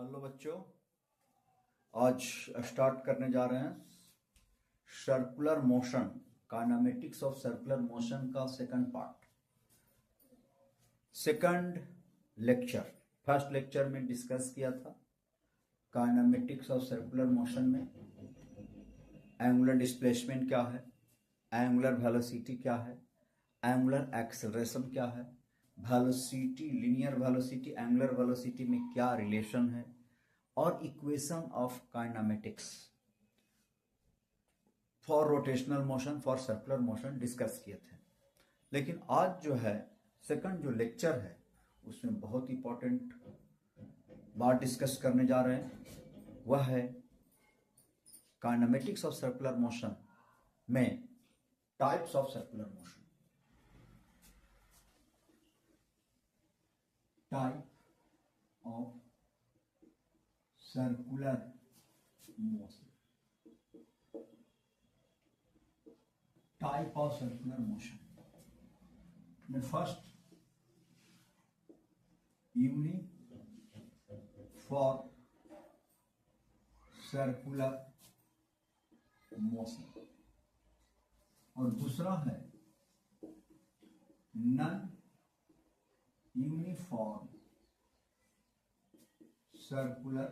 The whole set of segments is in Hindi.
हेलो बच्चों, आज स्टार्ट करने जा रहे हैं circular motion, kinematics of circular motion का second part. Second lecture, first lecture में डिस्कस किया था काइनेमेटिक्स ऑफ सर्कुलर मोशन में एंगुलर डिस्प्लेसमेंट क्या है, एंगुलर वेलोसिटी क्या है, एंगुलर एक्सेलरेशन क्या है, velocity, linear velocity, angular velocity में क्या रिलेशन है, और equation of kinematics for rotational motion, for circular motion discuss किए थे। लेकिन आज जो है सेकंड जो लेक्चर है उसमें बहुत इंपॉर्टेंट बात डिस्कस करने जा रहे हैं, वह है काइनेमेटिक्स ऑफ सर्कुलर मोशन में types of circular motion. Type of circular motion, type of circular motion में फर्स्ट यूनिफॉर्म सर्कुलर मोशन और दूसरा है नॉन यूनिफॉर्म सर्कुलर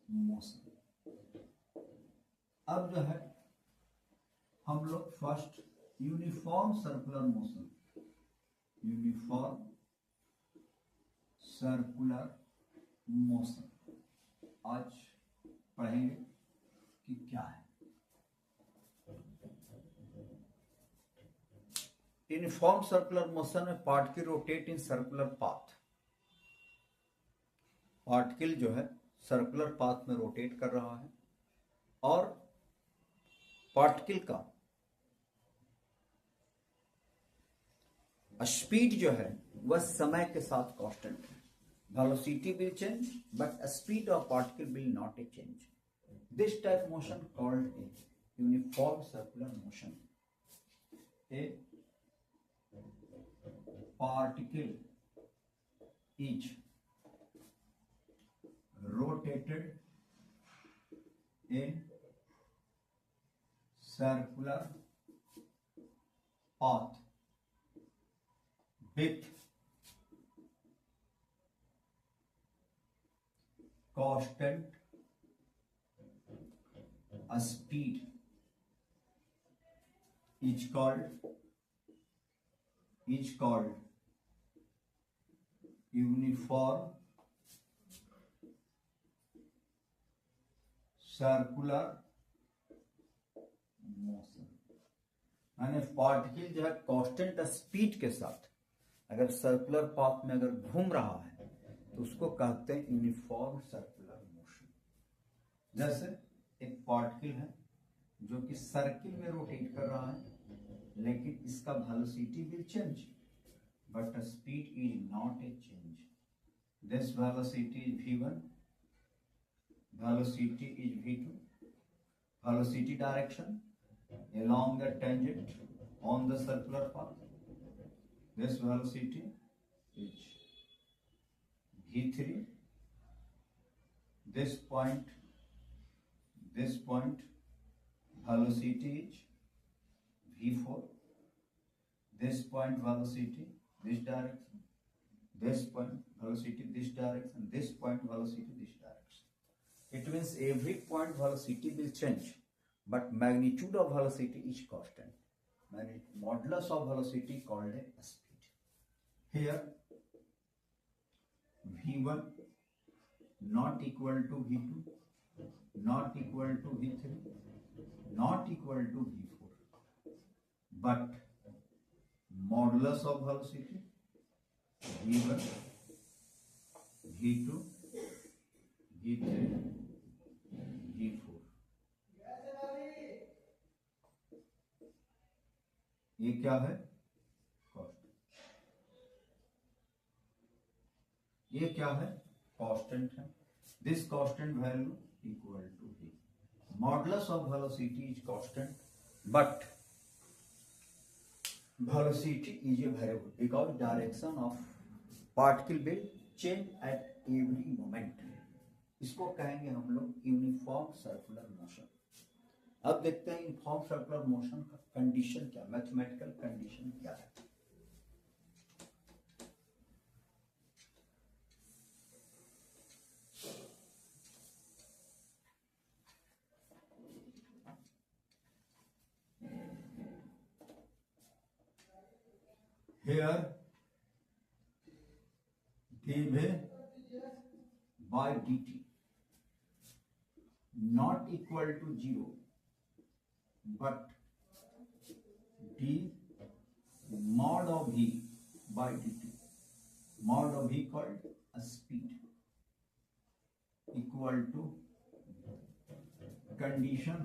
मोशन। अब जो है हम लोग first uniform circular motion, uniform circular motion आज पढ़ेंगे कि क्या है। यूनिफॉर्म सर्कुलर मोशन में particle rotate in circular path, particle जो है सर्कुलर पाथ में रोटेट कर रहा है और पार्टिकल का स्पीड जो है वह समय के साथ कांस्टेंट है। Velocity will change but speed of particle will not a change. This type motion called a uniform circular motion. A particle is rotated in circular path with constant speed is called uniform circular motion. यानी पार्टिकल जो है कांस्टेंट स्पीड के साथ अगर सर्कुलर पाथ में अगर घूम रहा है तो उसको कहते हैं यूनिफॉर्म सर्कुलर मोशन। जैसे एक पार्टिकल है जो कि सर्किल में रोटेट कर रहा है लेकिन इसका velocity will change but the speed is not a change. This velocity is v1, velocity is v2, velocity direction along the tangent on the circular path. This velocity is v3. This point velocity is v4. This point velocity this direction, this point velocity this direction, this point velocity this direction. It means every point velocity will change but magnitude of velocity is constant. Modulus of velocity called a speed. Here v1 not equal to v2, not equal to v3, not equal to v4, but modulus of velocity v1, v2, v3, v4। ये क्या है? कांस्टेंट। ये क्या है? कांस्टेंट है। This constant value equal to v। Modulus of velocity is constant but velocity is a variable because direction of particle will change at every moment. इसको कहेंगे हम लोग यूनिफॉर्म सर्कुलर मोशन। अब देखते हैं यूनिफॉर्म सर्कुलर मोशन का कंडीशन क्या, मैथमेटिकल कंडीशन क्या है। Here dv by dt not equal to 0 but d mod of v by dt, mod of v called a speed, equal to condition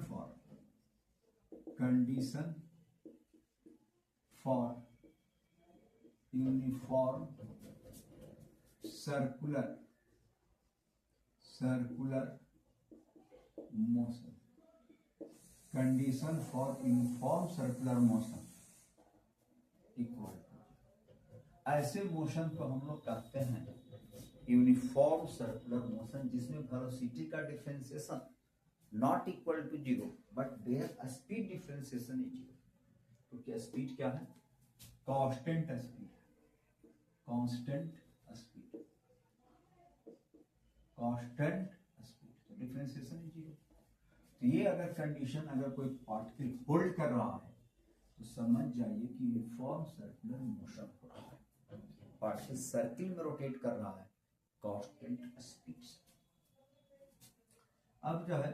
for uniform circular motion, condition for uniform circular motion equal to, ऐसे मोशन को हम लोग कहते हैं यूनिफॉर्म सर्कुलर मोशन जिसमें वेलोसिटी का differentiation not equal to 0 but their speed differentiation is 0। तो क्या स्पीड क्या है, constant speed, constant speed, constant speed, तो डिफरेंशिएशन इज 0। तो ये अगर कंडीशन अगर कोई पार्टिकल होल्ड कर रहा है तो समझ जाइए कि यूनिफॉर्म सर्कुलर मोशन हो रहा है, पार्टिकल सर्किल में रोटेट कर रहा है कांस्टेंट स्पीड से। अब जो है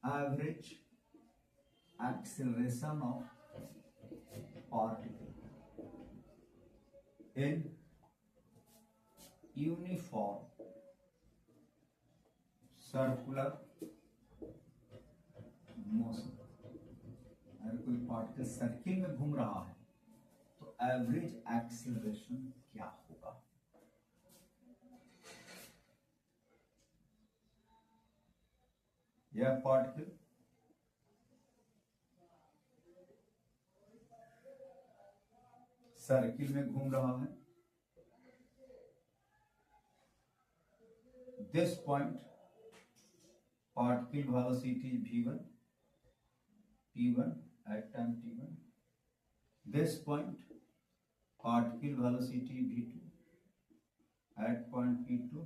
average acceleration of particle in uniform circular motion, अगर कोई पार्टिकल सर्किल में घूम रहा है तो एवरेज एक्सेलरेशन क्या होगा। यह पार्टिकल सर्किल में घूम रहा है, this point particle velocity is v1, p1 at time t1. This point particle velocity v2 at point p2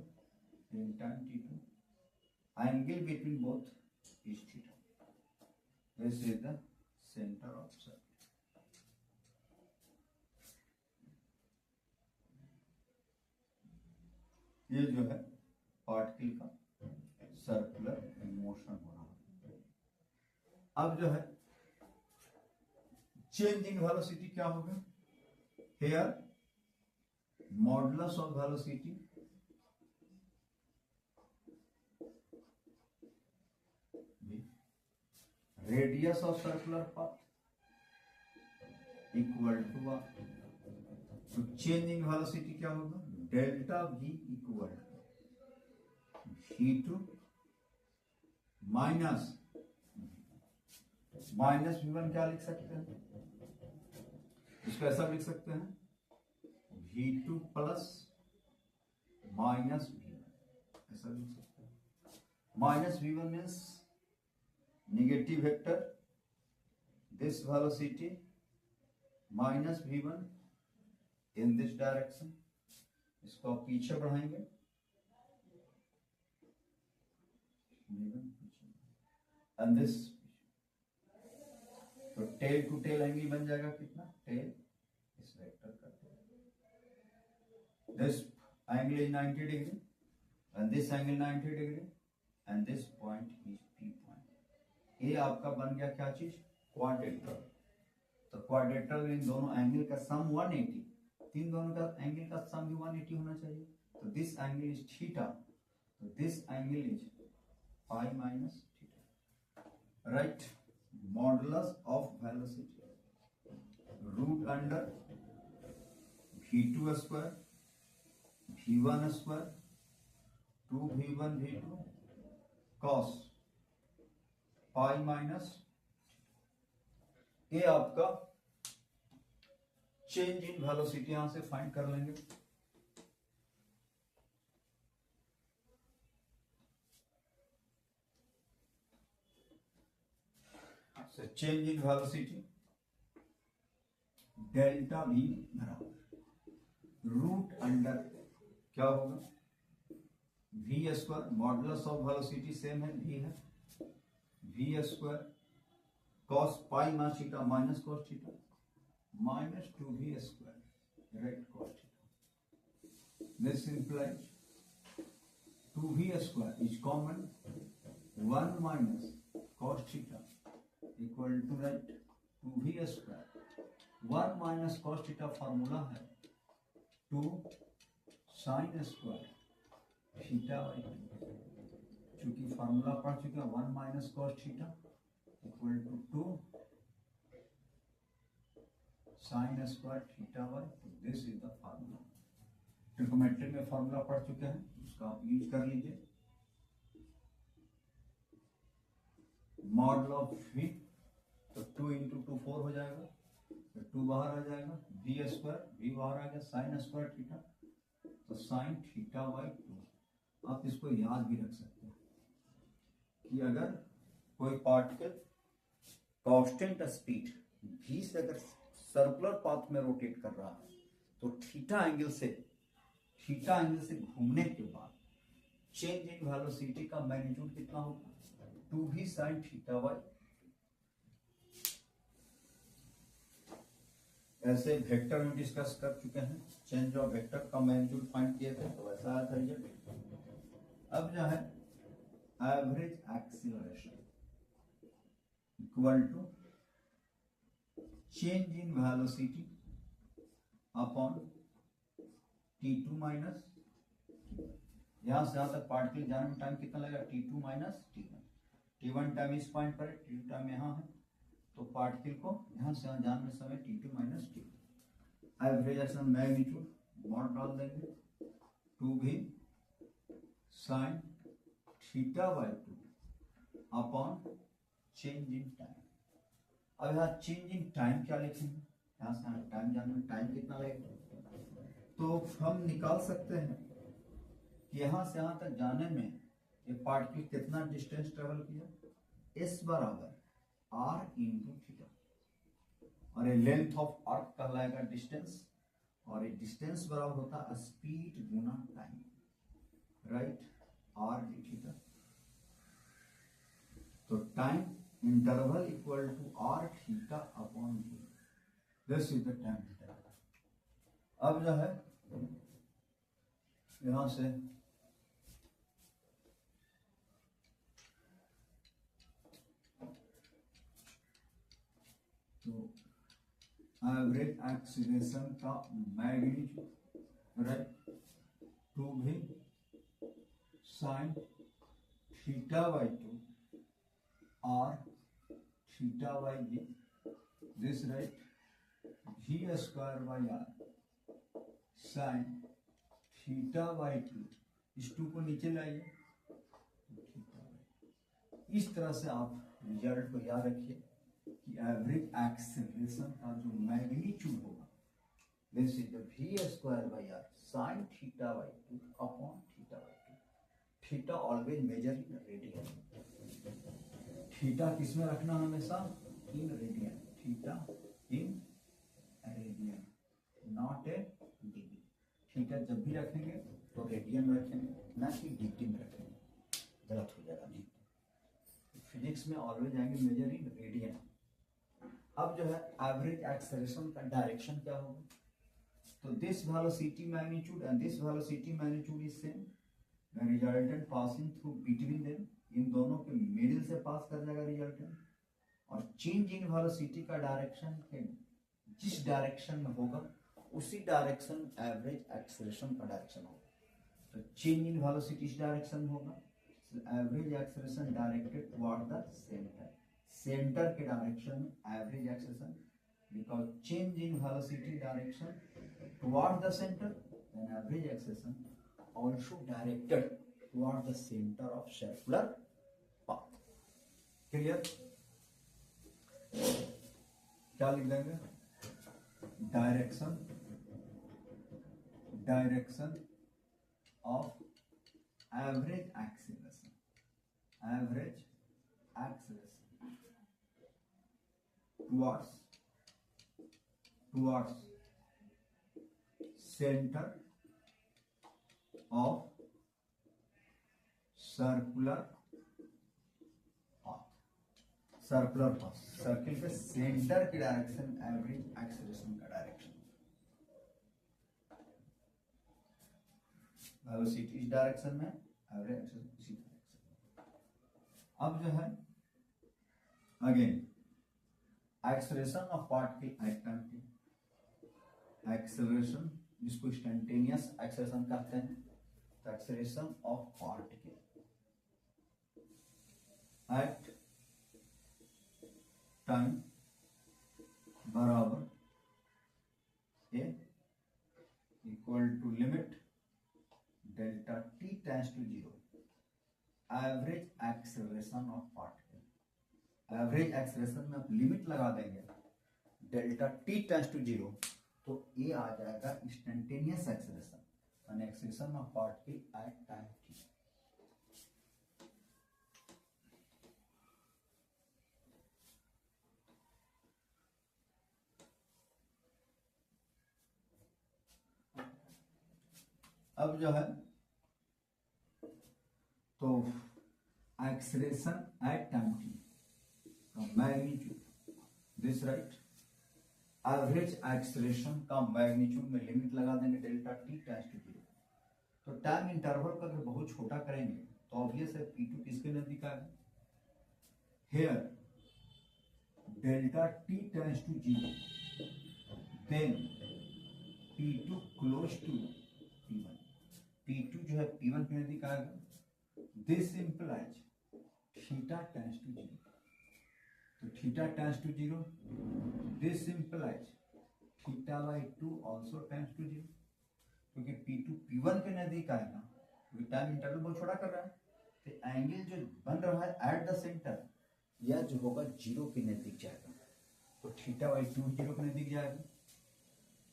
in time t2. Angle between both is theta. This is the center of circle. ये जो है पार्टिकल का सर्कुलर मोशन हो रहा है। अब जो है चेंज इन वेलोसिटी क्या होगा, here modulus of velocity radius of circular path equal to one. तो चेंज इन वेलोसिटी क्या होगा, delta v equal to v2 minus v1। क्या लिख सकते हैं, इसको ऐसा लिख सकते हैं v2 प्लस माइनस v1, ऐसा लिख सकते हैं। Minus v1 means negative vector, this velocity minus v1 in this direction, इसको आप पीछे बढ़ाएंगे and this, तो टेल टू टेल एंगल बन जाएगा कितना, टेल इस वेक्टर का this angle is 90 degree and this angle 90 degree and this point is P point। ये आपका बन गया क्या चीज, क्वाड्रेटरल। तो क्वाड्रेटरल इन दोनों एंगल का सम 180, तीन दोनों का एंगल का सम भी 180 होना चाहिए। तो दिस एंगल इज थीटा, तो this angle is pi minus theta, right. Modulus of velocity root under v2 square v1 square 2v1 v2 cos pi minus, ये आपका चेंज इन वेलोसिटी यहां से फाइंड कर लेंगे। So change in velocity delta v बराबर रूट अंडर क्या होगा v square, modulus of velocity same है v है, v square cos pi minus theta minus cos theta minus 2v square right cos theta. This implies 2v square is common 1 minus cos theta equal to right 2v square. 1 minus cos theta formula है 2 sin स्क्वायर थीटा बाई 2. चूंकि फार्मूला पढ़ चुके हैं 1 minus cos theta equal to 2 sin square theta by 2. This is the formula. Trigonometry में फार्मूला पढ़ चुके हैं, उसका आप यूज कर लीजिए. मॉडल ऑफ v तो 2 इंटू 2 4 हो जाएगा, तो 2 बाहर आ जाएगा, v स्क्वायर v बाहर आ गया, साइन स्क्वायर थीटा तो साइन थीटा बाई 2. आप इसको याद भी रख सकते हैं कि अगर कोई पार्टिकल कांस्टेंट स्पीड v से अगर सर्कुलर पाथ में रोटेट कर रहा है तो थीटा एंगल से घूमने के बाद चेंज इन वेलोसिटी का मैग्नीट्यूड कितना होगा 2v sin थीटा बाई. ऐसे वेक्टर में डिस्कस कर चुके हैं, चेंज ऑफ वेक्टर का मैग्नीट्यूड फाइंड किए थे तो वैसा आया था रिजल्ट. अब जो है average acceleration equal to change in velocity upon t2 minus, यहां से यहां तक पार्टिकल जाने में टाइम कितना लगेगा t2 minus t1. t1 time इस पॉइंट पर है, t2 टाइम यहाँ है, तो पार्टिकल को यहां से यहां जाने में समय t2 minus t1. Average action magnitude mod डाल देंगे 2v sin theta by 2 upon change in time. अब यहाँ चेंज इन टाइम क्या लिखेंगे, यहाँ से टाइम जाने में टाइम कितना लगेगा, तो हम निकाल सकते हैं कि यहाँ से यहाँ तक जाने में ये पार्टिकल कितना डिस्टेंस ट्रेवल किया, s बराबर r इंटू थीटा, और ये लेंथ ऑफ आर्क कहलाएगा डिस्टेंस, और ये डिस्टेंस बराबर होता है स्पीड गुना time right r d theta. तो time interval equal to r theta upon v. This is the time interval. अब जो है यहां से तो एवरेज एक्सीलरेशन का magnitude right 2v sin theta by 2 r theta by v. This right v square by r sine theta by 2. इस 2 को नीचे लाइए, इस तरह से आप रिजल्ट को याद रखिए कि एवरेज एक्सेलरेशन का जो मैग्नीट्यूड होगा this is the v square by r sine theta by 2 upon theta by 2. Theta always measure in radian. Theta किसमें रखना हमेशा in radian, theta in radian not a degree. Theta जब भी रखेंगे तो रेडियन में रखेंगे, ना कि डिग्री में रखेंगे, गलत हो जाएगा. नहीं, फिजिक्स में ऑलवेज आएंगे मेजर इन रेडियन. अब जो है एवरेज एक्सेलरेशन का डायरेक्शन क्या होगा, तो this velocity magnitude and this velocity magnitude is same. Resultant passing through between them, इन दोनों के मिडिल से पास कर जाएगा रिजल्टेंट. और चेंज इन वेलोसिटी का डायरेक्शन के जिस डायरेक्शन में होगा उसी डायरेक्शन एवरेज एक्सेलरेशन का डायरेक्शन होगा. तो चेंज इन वेलोसिटी इस डायरेक्शन होगा, average acceleration directed toward the centre. Centre के डायरेक्शन में average acceleration, because change in velocity direction toward the centre, then average acceleration also directed toward the center of circular path. Clear? क्या लिख देंगे, direction of average acceleration towards center of circular path circle के सेंटर की डायरेक्शन एवरेज एक्सेलरेशन का डायरेक्शन, वेलोसिटी इस डायरेक्शन में, एवरेज एक्सेलरेशन इसी डायरेक्शन। अब जो है again acceleration of particle at time t, acceleration जिसको इंस्टेंटेनियस एक्सेलरेशन कहते हैं, तो acceleration of particle at time बराबर a equal to limit delta t tends to zero, average acceleration of particle. Average acceleration में आप लिमिट लगा देंगे delta t tends to zero, तो ए आ जाएगा instantaneous acceleration, an acceleration of particle at time t. अब जो है तो एक्सेलरेशन एट टाइम टी का magnitude this right, average acceleration का मैग्नीट्यूड में लिमिट लगा देंगे delta t tends to zero. तो टाइम इंटरवल का अगर बहुत छोटा करेंगे तो ऑब्वियस है P2 किसके नजदीक आएगा, here delta t tends to zero, then P2 close to P1, P2 जो है P1 के नजदीक आएगा। This implies theta tends to zero, तो theta tends to zero, this implies theta by 2 also tends to zero, क्योंकि P2 P1 के नजदीक आएगा, क्योंकि टाइम इंटरवल बहुत छोटा कर रहा है, तो एंगल जो बन रहा है एट द सेंटर या जो होगा जीरो के नजदीक जाएगा, तो थीटा बाई 2 जीरो के नजदीक जाएगा।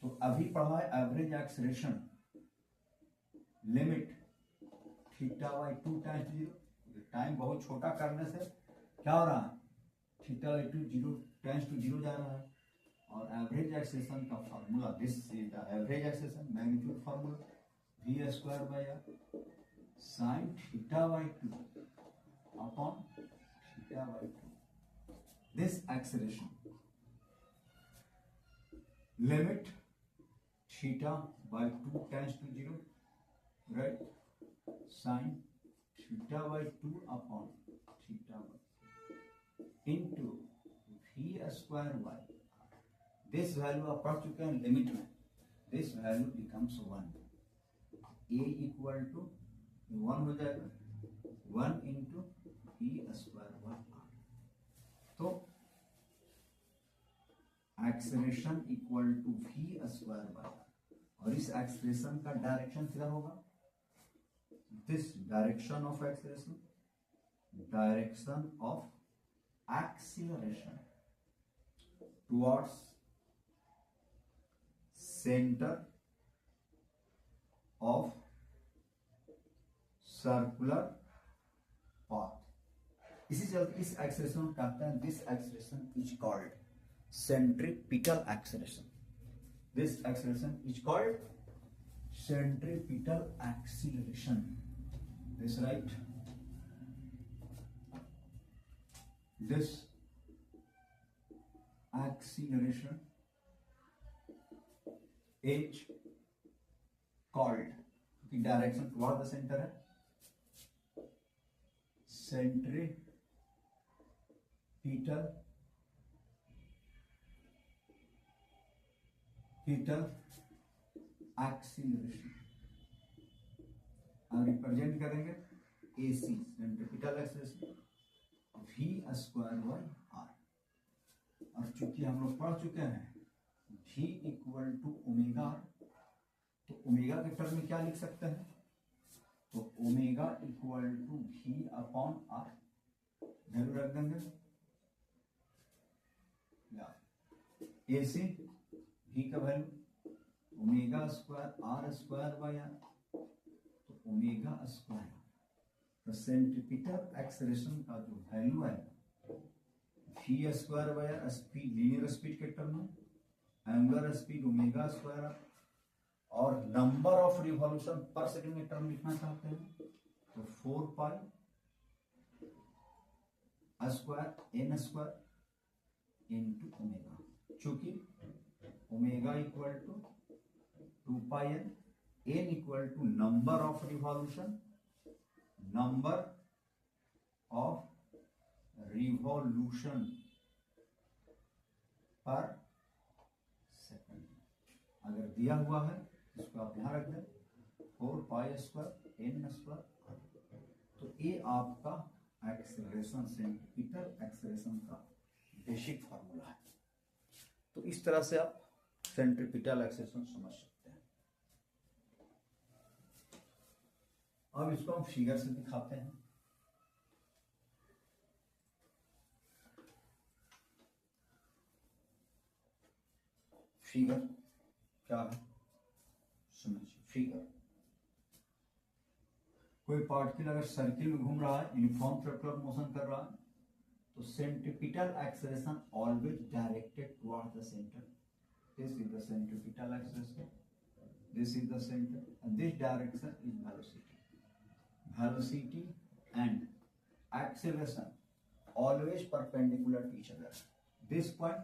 तो अभी पढ़ा है average acceleration limit theta by 2 times zero, time बहुत छोटा करने से क्या हो रहा है, theta by 2 zero tends to zero जा रहा है। और एवरेज एक्सेलरेशन का formula, this is the average acceleration magnitude formula, v square by r sin theta by 2 upon theta by 2। This acceleration limit theta by 2 tends to zero, right, sin theta by 2 upon theta by into v square by r। This value आप पढ़ चुके हैं लिमिट में, this value becomes 1, a equal to 1 हो जाएगा 1 into v square by r। तो acceleration equal to v square by r, और इस एक्सेलरेशन का डायरेक्शन क्या होगा, this direction of acceleration towards center of circular path। इसी चलते इस एक्सेलरेशन को कहते हैं, this acceleration is called centripetal acceleration, this acceleration is called centripetal acceleration, this right, this acceleration is called, की डायरेक्शन टुवर्ड द सेंटर है, सेंट्रीपिटल एक्सीलरेशन। हम रिप्रेजेंट करेंगे AC centripetal acceleration v square by r, और चूंकि हम लोग पढ़ चुके हैं v equal to omega r, तो ओमेगा के टर्म में क्या लिख सकते हैं, तो omega equal to v upon r, value रख देंगे AC v का value omega square r square by r, तो ओमेगा स्क्वायर, तो सेंट्रीपिटल एक्सेलरेशन का जो वैल्यू है v v square by speed, linear speed के टर्म में, एंगुलर स्पीड ओमेगा स्क्वायर, और number of revolution per second के टर्म लिखना चाहते हैं तो 4 pi square n square into omega, चूंकि omega equal to 2 pi n equal to number of revolution, number of revolution per second. अगर दिया हुआ है इसको आप यहां रख दें 4 पाई स्क्वायर एन स्क्वायर, तो ये आपका एक्सेलरेशन, सेंट्रीपिटल एक्सेलरेशन का बेसिक फार्मूला है। तो इस तरह से आप सेंट्रीपिटल एक्सेलरेशन समझ सकते हैं। अब इसको हम फिगर से दिखाते हैं। फिगर क्या है समझिए। फिगर, कोई पार्टिकल अगर सर्किल में घूम रहा है, यूनिफॉर्म सर्कुलर मोशन कर रहा है, तो centripetal acceleration always directed toward the centre. This is the centripetal acceleration, this is the centre, and this direction is velocity. Velocity and acceleration always perpendicular to each other. This point,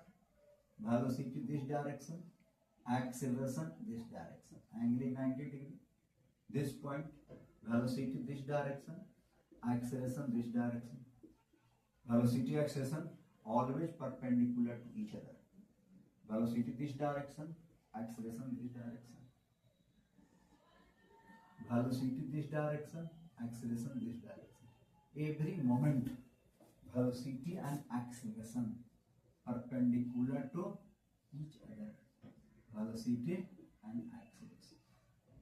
velocity this direction, acceleration this direction, angle 90 degree. This point, velocity this direction, acceleration this direction. Velocity, acceleration always perpendicular to each other. Velocity this direction, acceleration this direction. Velocity this direction, acceleration this direction. Every moment, velocity and acceleration perpendicular to each other. Velocity and acceleration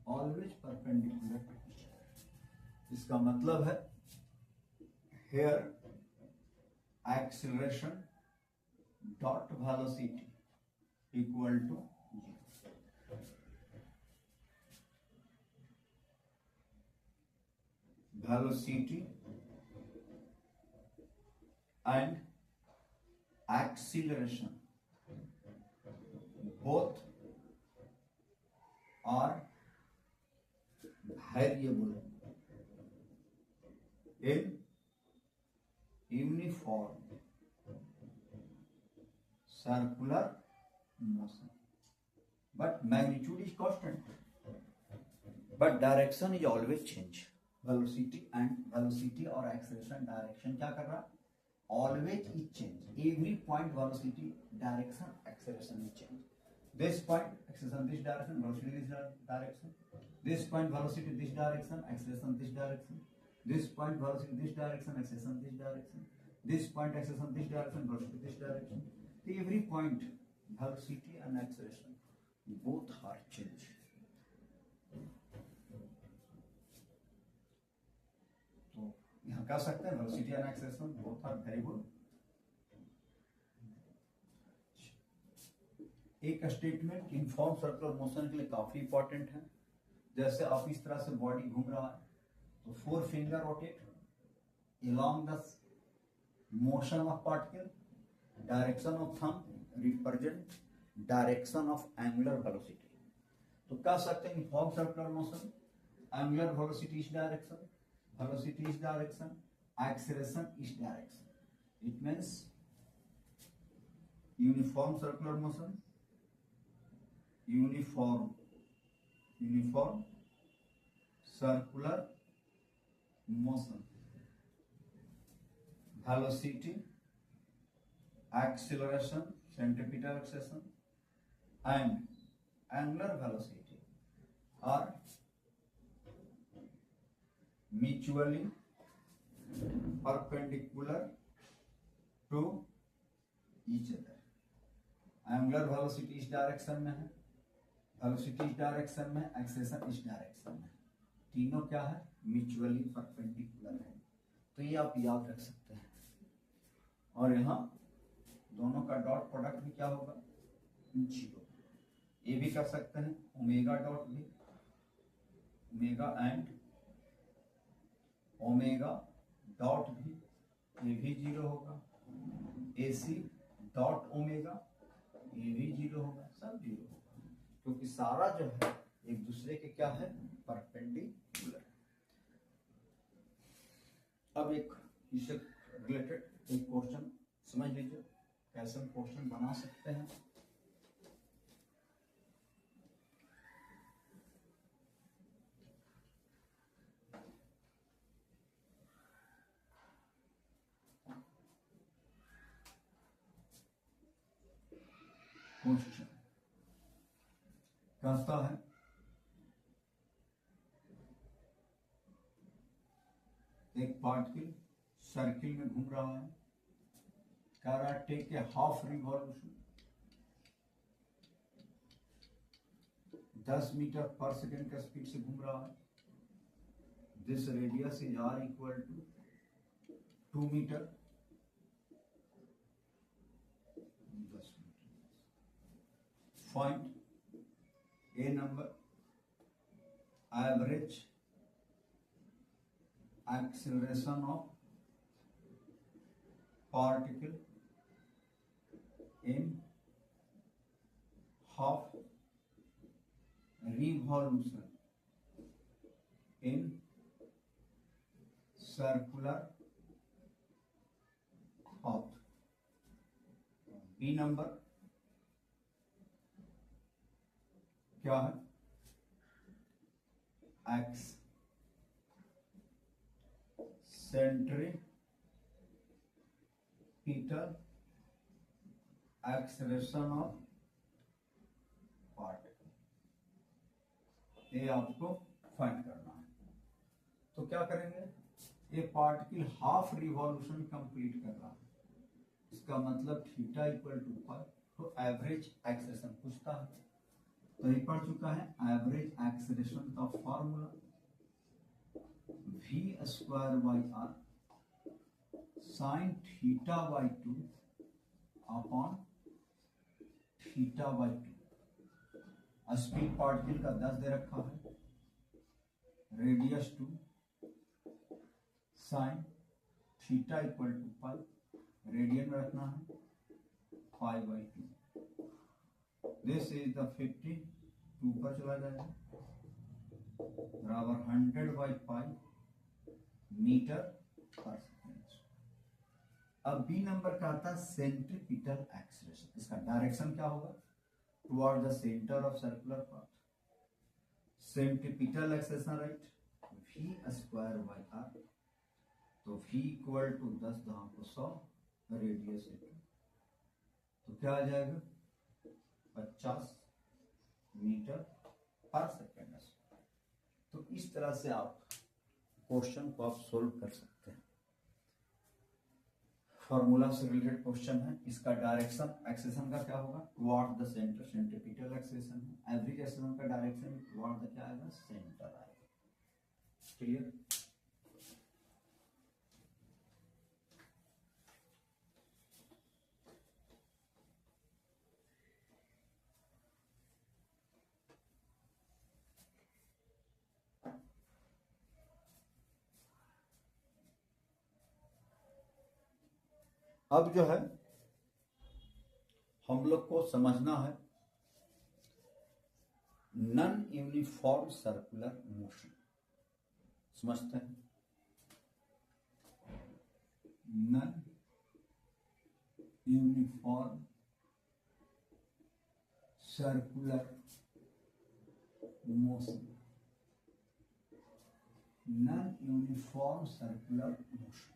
always perpendicular to each other. इसका मतलब है here acceleration dot velocity equal to 0. Velocity and acceleration both are variable in uniform circular motion, but magnitude is constant, but direction is always change. Velocity or acceleration direction क्या कर रहा है? Always is change. Every point velocity, direction, acceleration is change. This point acceleration this direction, velocity this direction. This point velocity this direction, acceleration this direction. This point velocity this direction, acceleration this direction. This point acceleration this direction, velocity this direction. Every point velocity and acceleration both are change. तो यहाँ कह सकते हैं velocity and acceleration both are variable. एक स्टेटमेंट यूनिफॉर्म सर्कुलर मोशन के लिए काफी इंपॉर्टेंट है। जैसे आप इस तरह से बॉडी घूम रहा है तो 4 finger rotate along the motion of particle, direction of thumb represent direction of angular velocity. तो कह सकते हैं uniform circular motion, angular velocity is direction, velocity is direction, acceleration is direction. It means uniform circular motion, uniform circular motion, velocity, acceleration, centripetal acceleration, and angular velocity are mutually perpendicular to each other. Angular velocity इस डायरेक्शन में है, वेलोसिटी इस डायरेक्शन में, एक्सेलरेशन इस डायरेक्शन में, तीनों क्या है? म्यूचुअली परपेंडिकुलर है। तो ये आप याद रख सकते हैं। और यहाँ दोनों का डॉट प्रोडक्ट भी क्या होगा? 0। ये भी कर सकते हैं ओमेगा डॉट भी, ओमेगा एंड ओमेगा डॉट भी, ये भी 0 होगा। AC डॉट ओमेगा, ये भी जीरो होगा, सब जीरो होगा, क्योंकि सारा जो है एक दूसरे के क्या है, परपेंडिकुलर। अब एक इससे रिलेटेड एक क्वेश्चन समझ लीजिए, कैसे हम क्वेश्चन बना सकते हैं। क्वेश्चन कहता है एक पार्टिकल सर्किल में घूम रहा है, कह रहा है take a half revolution 10 metre per second का स्पीड से घूम रहा है। This radius is r equal to 2 metre. Find a number, average acceleration of particle in half revolution in circular path। B number क्या है, x centripetal acceleration of particle, ये आपको फाइंड करना है। तो क्या करेंगे, ये पार्टिकल हाफ रिवॉल्यूशन कंप्लीट कर रहा है, इसका मतलब थीटा इक्वल टू पाई, तो एवरेज एक्सेलरेशन पूछता है, तो ये पढ़ चुका है। एवरेज एक्सेलरेशन का formula v square by R sine theta by 2 upon theta by 2। Speed particle का 10 दे रखा है, radius 2, sine theta equal to pi, radian में रखना है pi by 2। This is the 50, 2 पर चला जाएगा, बराबर 100 by pi metre per second. अब बी नंबर का आता है सेंट्रीपिटल एक्सेलरेशन, इसका डायरेक्शन क्या होगा, toward the centre of circular path. Centripetal acceleration right, v square by R, तो v इक्वल टू 10 दहां को 100, रेडियस 2, तो क्या आ जाएगा 50 मीटर पर सेकेंड। तो इस तरह से आप क्वेश्चन को आप सोल्व कर सकते हैं। फॉर्मूला से रिलेटेड क्वेश्चन है, इसका डायरेक्शन एक्सेलरेशन का क्या होगा, toward the centre, centripetal acceleration है। एवरेज एक्सेलरेशन का डायरेक्शन टुवर्ड द क्या आएगा, सेंटर आएगा। क्लियर। अब जो है हम लोग को समझना है नॉन यूनिफॉर्म सर्कुलर मोशन। समझते हैं, non uniform circular motion, non uniform circular motion.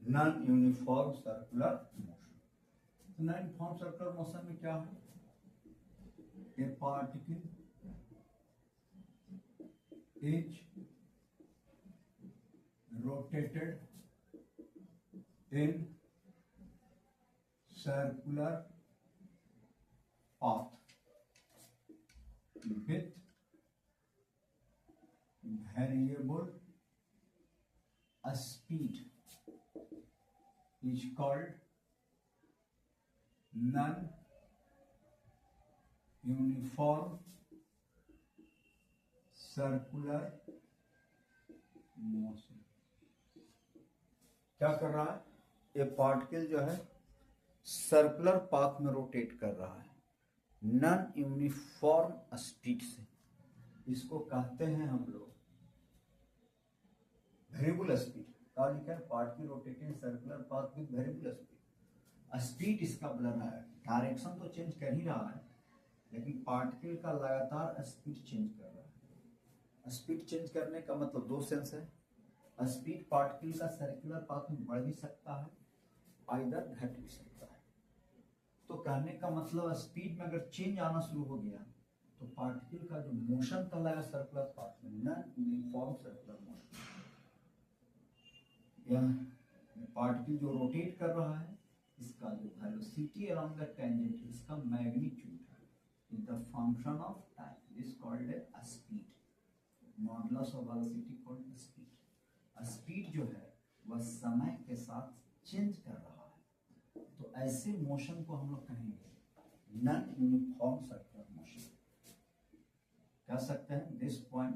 Non uniform circular motion. Non uniform circular motion में क्या है, ए particle is rotated in circular path with variable speed is called non-uniform circular motion। क्या कर रहा है? ये पार्टिकल जो है सर्कुलर पाथ में रोटेट कर रहा है नॉन यूनिफॉर्म स्पीड से। इसको कहते हैं हम लोग वेरिएबल स्पीड। क्या लिखा है? Particle rotating circular path with variable speed. Speed इसका बदल रहा है, डायरेक्शन तो चेंज कर ही रहा है लेकिन पार्टिकल का लगातार स्पीड चेंज कर रहा है। स्पीड चेंज करने का मतलब दो सेंस है। स्पीड पार्टिकल का सर्कुलर पाथ में बढ़ भी सकता है और इधर घट भी सकता है। तो कहने का मतलब स्पीड में अगर चेंज आना शुरू हो गया तो पार्टिकल का जो मोशन कहलाएगा सर्कुलर पाथ में नॉन यूनिफॉर्म सर्कुलर मोशन। यह पार्टिकल जो रोटेट कर रहा है इसका जो वेलोसिटी अलोंग द टेंजेंट इसका magnitude is the function of time is called a speed. Modulus of velocity called speed. Speed जो है वह समय के साथ चेंज कर रहा है, तो ऐसे मोशन को हम लोग कहेंगे नॉन यूनिफॉर्म सर्कुलर मोशन। कह सकते हैं this point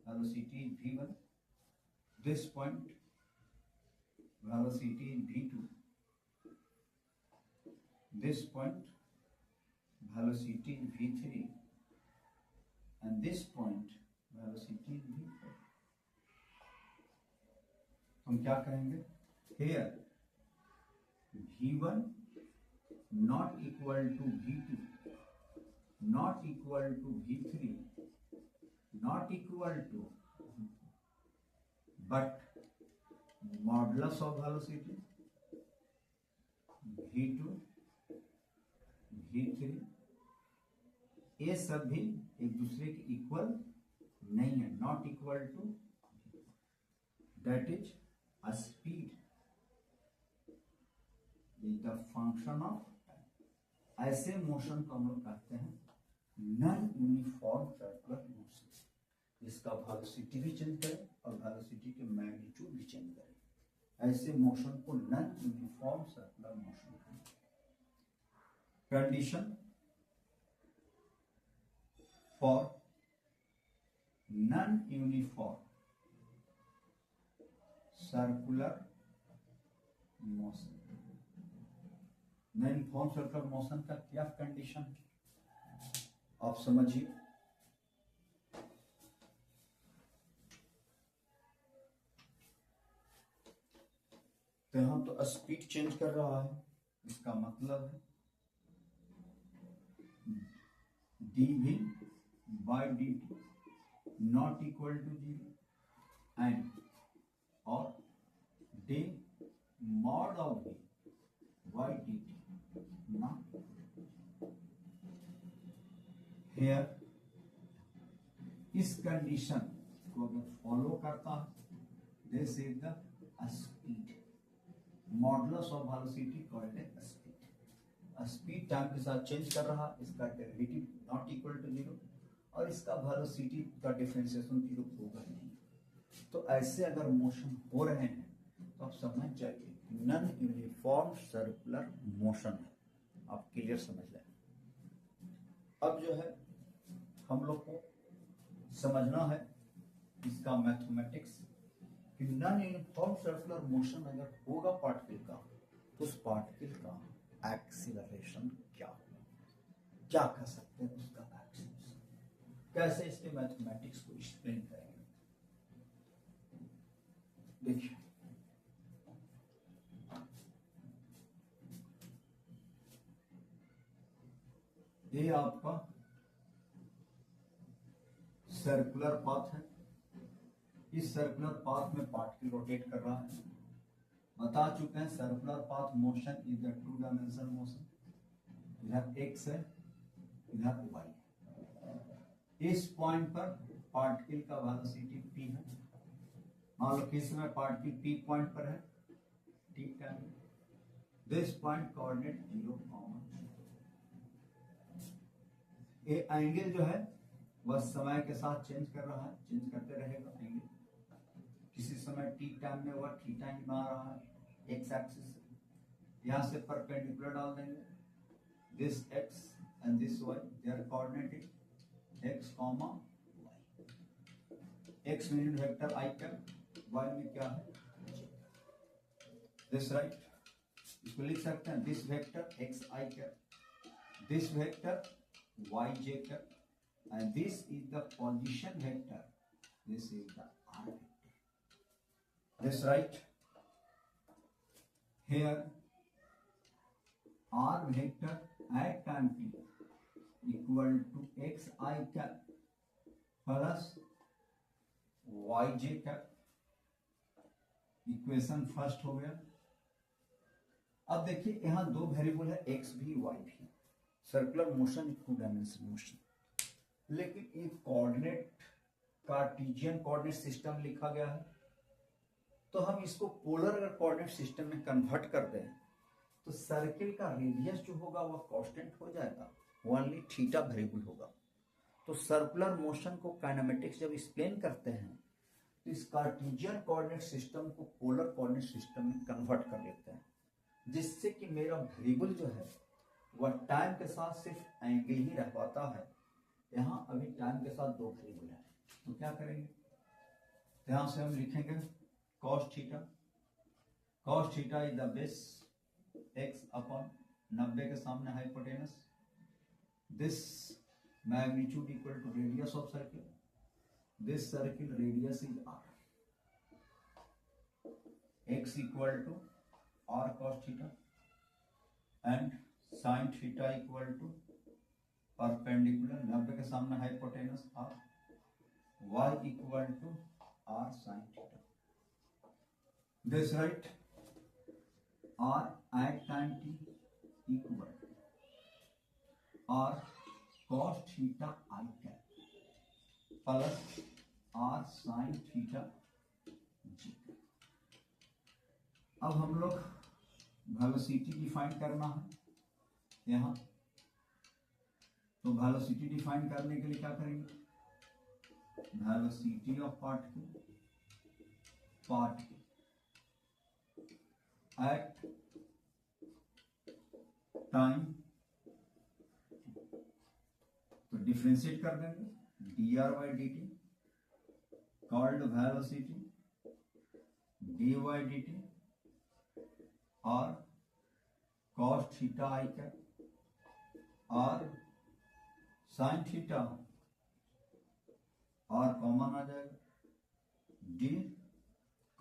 velocity v1, this point velocity v2, this point velocity v3 and this point velocity v4। हम क्या कहेंगे? Here v1 not equal to v2, not equal to v3, not equal to, but modulus of velocity v2 v3 ये सब भी एक दूसरे के इक्वल नहीं है, not equal to. That is a speed is the function of time. ऐसे मोशन को हम लोग कहते हैं नॉन यूनिफॉर्म सर्कुलर मोशन। इसका वेलोसिटी भी चेंज करे और वेलोसिटी के मैग्नीट्यूड भी चेंज करे। ऐसे मोशन को नॉन यूनिफॉर्म सर्कुलर मोशन कहते हैं। Condition for non-uniform circular motion। non-uniform circular motion का क्या कंडीशन है आप समझिए। तो यहाँ तो स्पीड चेंज कर रहा है, इसका मतलब है dv by dt not equal to 0 and or d mod of v by dt not here। इस कंडीशन को अगर फॉलो करता है this is the speed. Modulus of velocity called a speed. Speed time के साथ चेंज कर रहा, इसका डेरिवेटिव नॉट इक्वल टू 0 और इसका वेलोसिटी का डिफरेंशिएशन 0 होगा ही नहीं। तो ऐसे अगर मोशन हो रहे हैं तो आप समझ जाइए नॉन यूनिफॉर्म सर्कुलर मोशन है। आप क्लियर समझ लें। अब जो है हम लोग को समझना है इसका मैथमेटिक्स कि नॉन यूनिफॉर्म सर्कुलर मोशन अगर होगा पार्टिकल का तो उस पार्टिकल का एक्सीलरेशन क्या होगा, क्या कह सकते हैं उसका एक्सीलरेशन, कैसे इसके मैथमेटिक्स को एक्सप्लेन करेंगे। देखिए ये आपका सर्कुलर पाथ है। इस सर्कुलर पाथ में पार्टिकल रोटेट कर रहा है। बता चुके हैं circular path motion is the 2 dimensional motion. इधर x है, इधर y है। इस पॉइंट पर पार्टिकल का वेलोसिटी p है। मान लो किस समय पार्टिकल p पॉइंट पर है, t time. This point coordinate 0, ये एंगल जो है वह समय के साथ चेंज कर रहा है, चेंज करते रहेगा एंगल। किसी समय टी टाइम में वह थीटा ही बना रहा है एक्स एक्सिस से, यहाँ से परपेंडिकुलर डाल देंगे, this X and this Y, their coordinate is X comma Y. X में unit vector I cap, Y में क्या है दिस राइट। इसको लिख सकते हैं this vector X I cap, this vector yj cap, and this is the position vector, this is the r vector, this right here r vector at time t equal to xi cap plus yj cap, equation first हो गया। अब देखिए यहां दो वेरिएबल है x भी y भी, circular motion, two dimensional motion, लेकिन एक कोऑर्डिनेट कार्टेशियन कोऑर्डिनेट सिस्टम लिखा गया है, तो हम इसको पोलर अगर कोऑर्डिनेट सिस्टम में कन्वर्ट कर दें तो सर्किल का रेडियस जो होगा वह कांस्टेंट हो जाएगा, ओनली थीटा वेरिएबल होगा। तो सर्कुलर मोशन को काइनेमेटिक्स जब एक्सप्लेन करते हैं तो इस कार्टेशियन कोऑर्डिनेट सिस्टम को पोलर कोऑर्डिनेट सिस्टम में कन्वर्ट कर लेते हैं, जिससे कि मेरा वेरिएबल जो है वह टाइम के साथ सिर्फ एंगल ही रह पाता है। यहाँ अभी टाइम के साथ दो वेरिएबल है, तो क्या करेंगे, यहाँ से हम लिखेंगे cos theta, cos theta is the base x upon 90 के सामने hypotenuse, this magnitude equal to radius of circle, this circle radius is r, x equal to r cos theta and sine theta equal to perpendicular 90 के सामने hypotenuse r, y equal to r sine theta, this right r at time t equal r cos theta i cap plus r sine theta g। अब हम लोग वेलोसिटी डिफाइन करना है यहाँ, तो वेलोसिटी डिफाइन करने के लिए क्या करेंगे, velocity of particle at time, तो डिफरेंशिएट कर देंगे dr by dt called velocity, dy dt और cos थीटा i कैप और साइन थीटा और कॉमन आ जाएगा डी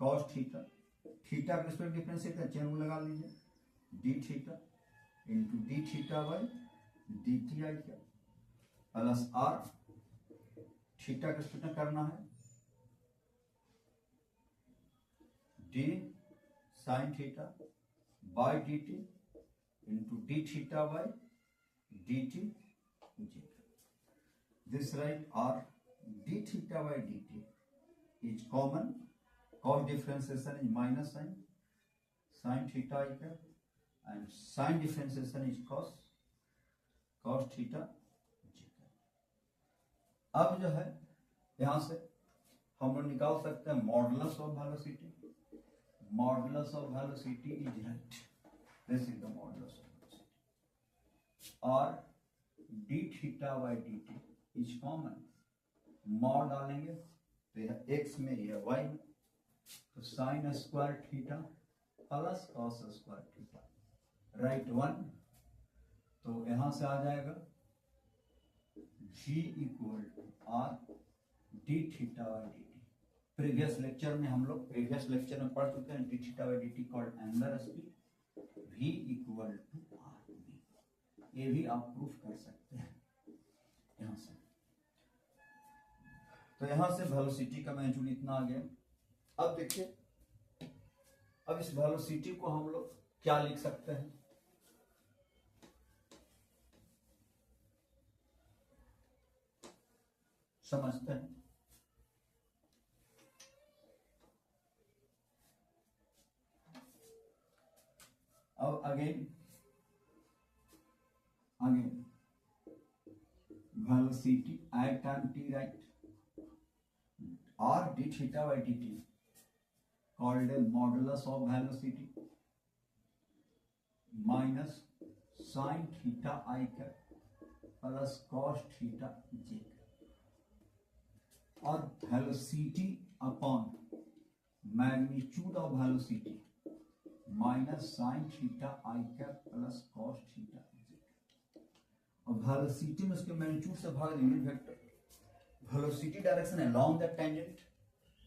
cos थीटा, थीटा के रिस्पेक्ट डिफरेंशिएट का चेन लगा लीजिए, D theta into D theta by D T I cap plus R, theta के रिस्पेक्ट करना है D sine theta by D T into D theta by dt g, this right r d theta by dt is common, cos differentiation is minus sin theta i cap and sin differentiation is cos theta g cap। अब जो है यहाँ से हम लोग निकाल सकते हैं modulus of velocity, modulus of velocity is right, this is the modulus और d theta by D t is common, mod डालेंगे तो यह x में यह y में, तो sine square theta plus cos square theta right 1, तो यहां से आ जाएगा g equal to r d theta by D t. Previous lecture में हम लोग पढ़ चुके हैं d theta by D T called angular speed, v equal to r, ये भी आप प्रूफ कर सकते हैं यहां से। तो यहां से वेलोसिटी का मैग्नीट्यूड इतना आ गया। अब देखिए, अब इस वेलोसिटी को हम लोग क्या लिख सकते हैं, समझते हैं। अब again velocity at time t, right, or d theta by dt called a modulus of velocity minus sin theta I cap plus cos theta j, or velocity upon magnitude of velocity minus sin theta I cap plus cos theta j। और वेलोसिटी में उसके मैग्नीट्यूड से भाग unit vector, velocity direction along the tangent,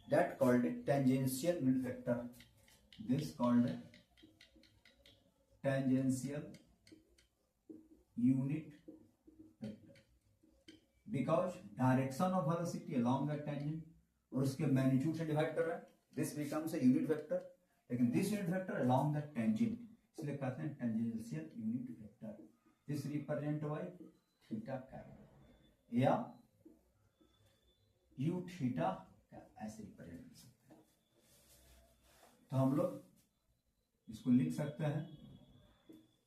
that called a tangential unit vector, this called a tangential unit vector, because direction of velocity along the tangent और उसके मैग्नीट्यूड से डिवाइड कर रहा है, this becomes a unit vector, लेकिन this unit vector along the tangent इसलिए कहते हैं tangential unit vector। this represent by theta cap या u theta cap ऐसे रिप्रेजेंट कर सकते हैं। तो हम लोग इसको लिख सकते हैं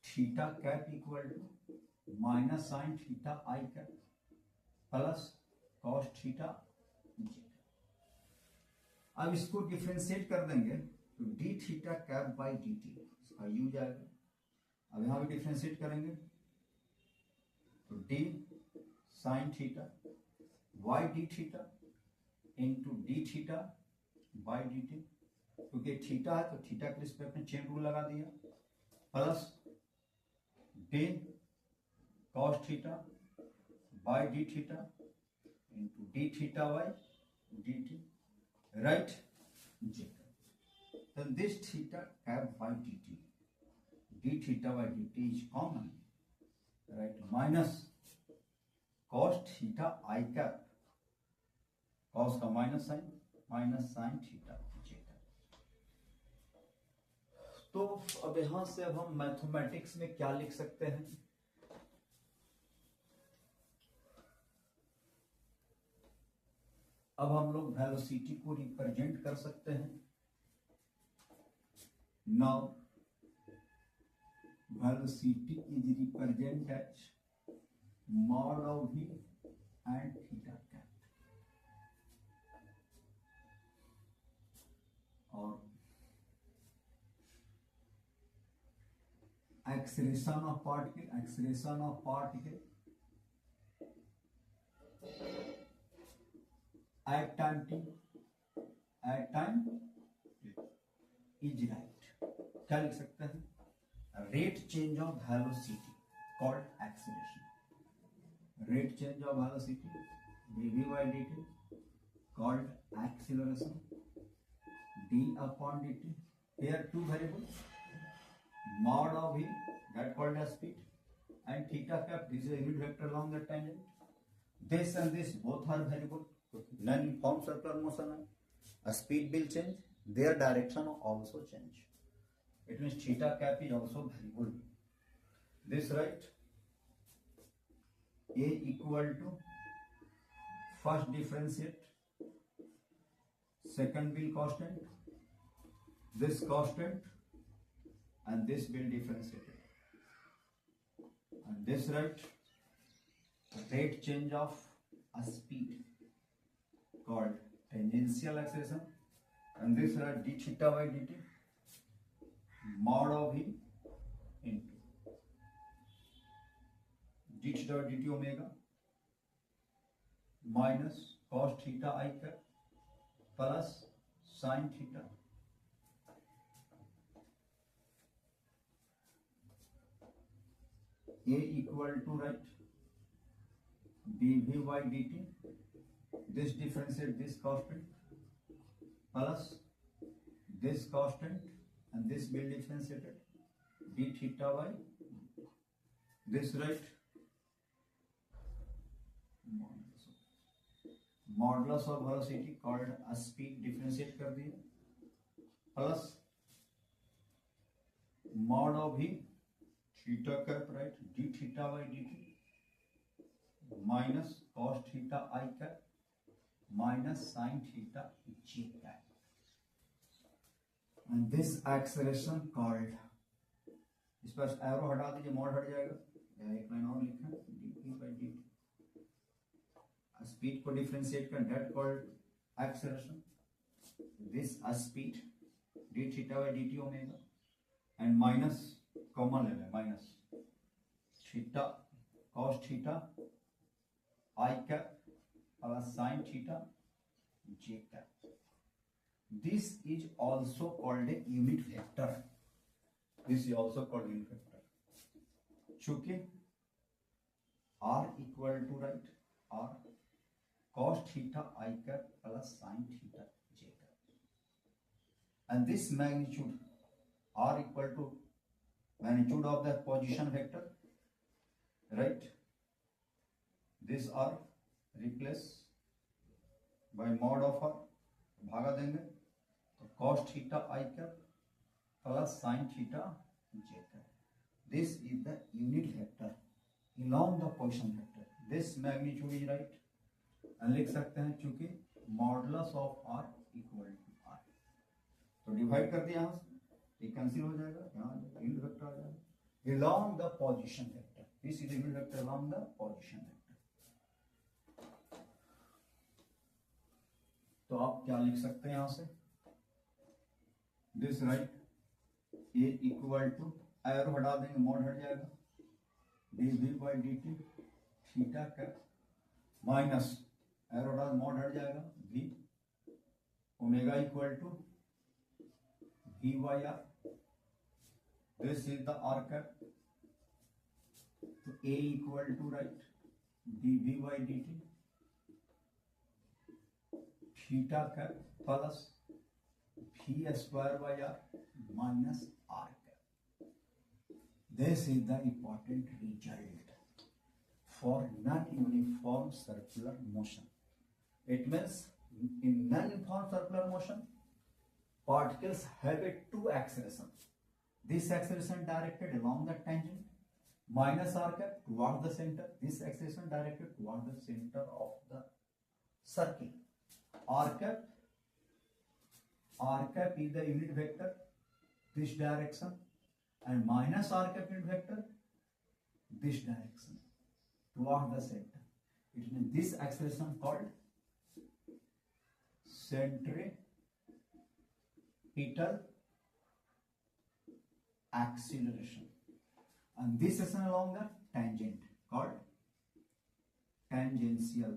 theta cap equal to minus sine theta I cap plus cos theta j. अब इसको डिफ्रेंशिएट कर देंगे तो d theta cap by D t इसका यू जाएगा। अब यहां भी डिफ्रेंशिएट करेंगे तो d sine theta by d theta into D theta by D t, क्योंकि थीटा है तो थीटा के रिस्पेक्ट में चेन रूल लगा दिया, plus d cos theta by d theta into D theta by D t, right जी। तो this theta cap by D t, d theta by D t is common, right, minus cos theta I cap, cos का माइनस साइन थीटा जेटा। तो अब यहां से अब हम मैथमेटिक्स में क्या लिख सकते हैं, अब हम लोग वेलोसिटी को रिप्रेजेंट कर सकते हैं। Now velocity is represent as mod of v and theta cap, और acceleration of particle at time t is right। क्या लिख सकते हैं, rate change of velocity called acceleration, rate change of velocity dv by dt called acceleration, d upon dt, here two variables, mod of v that called as speed and theta cap, this is a unit vector along the tangent, this and this both are variable, non-uniform circular motion है, a speed will change, their direction also change, it means theta cap is also variable, this right, a equal to first differentiate, second will constant, this constant and this will differentiate, and this right, rate change of a speed called tangential acceleration, and this right d theta by dt mod of v into d theta by dt omega minus cos theta I cap plus sin theta a equal to right dv by dt, this differentiate this constant plus this constant and this will differentiated d theta by this right modulus of velocity called a speed differentiate कर दिया plus mod of v theta cap right d theta by dt minus cos theta I cap minus sin theta j cap, and this acceleration called, इस पर एरो हटा दीजिए, मॉड हट जाएगा, या एक लाइन और लिखें dp by dt स्पीड को डिफरेंशिएट कर, that called acceleration. This speed D theta by D T omega and minus common ले लें, minus theta cos theta I cap plus sine theta J cap. This is also called a unit vector. This is also called unit vector. चूंकि r equal to right r cos theta I cap plus sin theta j cap, and this magnitude r equal to magnitude of the position vector, right? This r replace by mod of r, भागा देंगे तो cos theta I cap plus sin theta j cap. This is the unit vector along the position vector. This magnitude is right. लिख सकते हैं चूंकि modulus of R equal to R, तो डिवाइड कर दिया यहां से, कैंसिल हो जाएगा, यहाँ यूनिट वेक्टर आ जाएगा along the position vector. This is the unit vector along the position vector. तो आप क्या लिख सकते हैं यहां से, this right A equal to, arrow हटा देंगे, मॉड हट जाएगा, D V by D T theta का माइनस एरोडा मॉड हट जाएगा, v omega equal to v by R. This is the R cap, तो a equal to right dv by dt theta cap plus v square by R minus R cap. This is the important result for non-uniform circular motion. It means in non-uniform circular motion, particles have a two acceleration. This acceleration directed along the tangent, minus r cap toward the center. This acceleration directed toward the center of the circle. R cap is the unit vector, this direction, and minus r cap unit vector, this direction, toward the center. It means this acceleration called centripetal acceleration, and this is along the tangent called tangential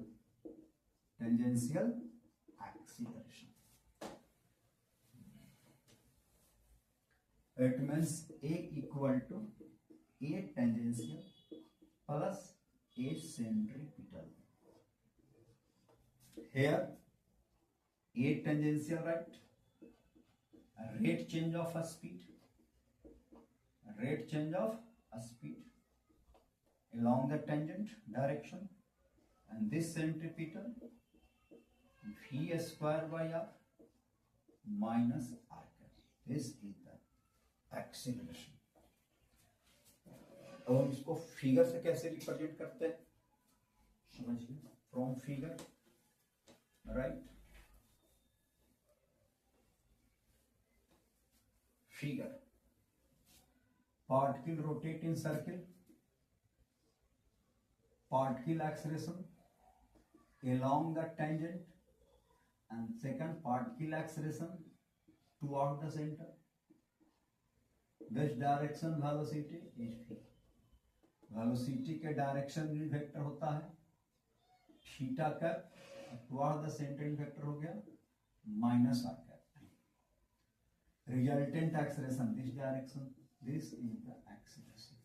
acceleration. It means A equal to A tangential plus A centripetal. Here A tangential right, rate change of a speed along the tangent direction, and this centripetal v square by r minus r cap. This is the acceleration. अब हम इसको फिगर से कैसे रिप्रेजेंट करते हैं समझिए. From figure right, figure, particle rotate in circle, particle acceleration along the tangent, and second particle acceleration toward the center. This direction velocity is v. Velocity के डायरेक्शन यूनिट वेक्टर होता है theta cap, toward the centre unit vector हो गया minus R cap. Resultant acceleration, this direction, this is the acceleration.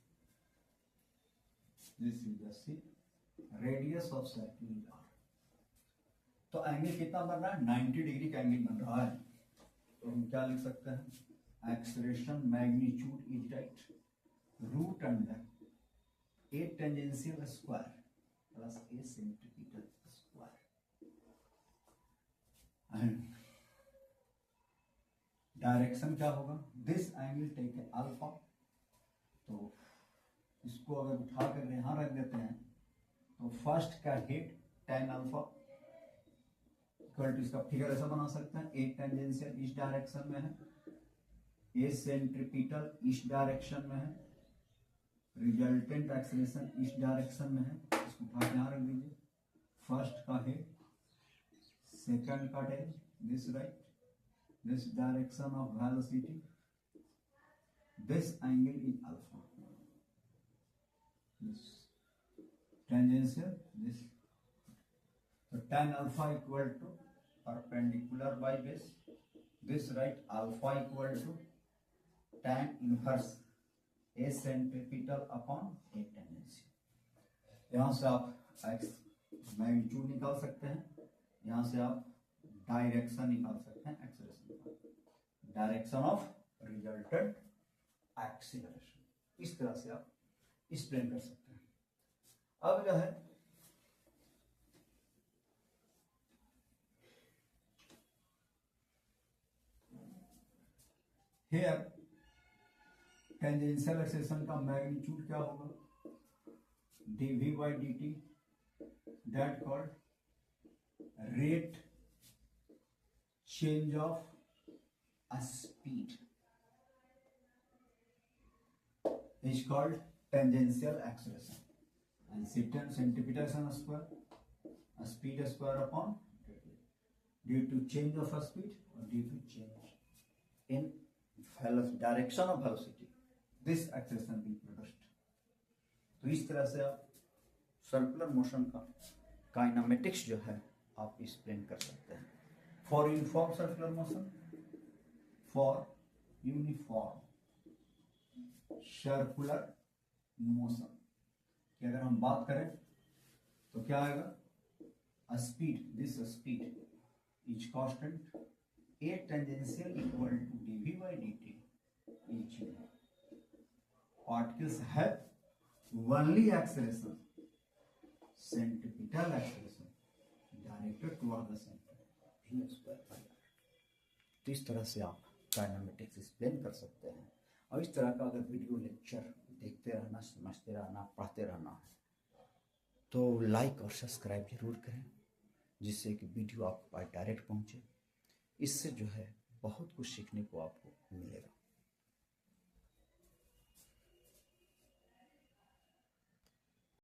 This is the c, radius of circle is r. तो एंगल कितना बन रहा है, 90 डिग्री का एंगल बन रहा है. तो हम क्या लिख सकते हैं, acceleration magnitude is right root under A tangential square plus A centripetal square, and direction क्या होगा, दिस एंगल टेक है अल्फा. तो इसको अगर उठा कर यहां रख देते हैं तो फर्स्ट का हिट tan अल्फा इक्वल टू, इसका फिगर ऐसा बना सकते हैं, ए टेंजेंशियल इस डायरेक्शन में है, ए सेंट्रिपिटल इस डायरेक्शन में है, रिजल्टेंट एक्सेलरेशन इस डायरेक्शन में है. इसको उठा के यहां रख दीजिए. फर्स्ट का हेड, सेकंड का tail, this right, this direction of velocity, this angle is alpha, this tangential, this, so tan alpha equal to perpendicular by base, this right alpha equal to tan inverse a centripetal upon a tangential. यहाँ से आप x मैग्नीट्यूड निकाल सकते हैं, यहाँ से आप डायरेक्शन निकाल सकते हैं, acceleration, direction of resultant acceleration, इस तरह से आप एक्सप्लेन कर सकते हैं। अब जो है हियर टेंजेंशियल एक्सेलरेशन का मैग्नीट्यूड क्या होगा, dv by dt, that called rate change of a speed is called tangential acceleration, and centripetal square, a speed square upon due to change of a speed or due to change in direction of velocity, this acceleration will produced. तो इस तरह से आप सर्कुलर मोशन का काइनेमेटिक्स जो है आप एक्सप्लेन कर सकते हैं। For uniform circular motion, for uniform circular motion की अगर हम बात करें तो क्या आएगा, uh speed, this speed is constant, A tangential equal to dv by dt is particles have only acceleration, centripetal acceleration directed toward the center, v square by r। तो इस तरह से आप काइनेमेटिक्स एक्सप्लेन कर सकते हैं। और इस तरह का अगर वीडियो लेक्चर देखते रहना, समझते रहना, पढ़ते रहना है तो लाइक और सब्सक्राइब जरूर करें, जिससे कि वीडियो आपको डायरेक्ट पहुंचे। इससे जो है बहुत कुछ सीखने को आपको मिलेगा।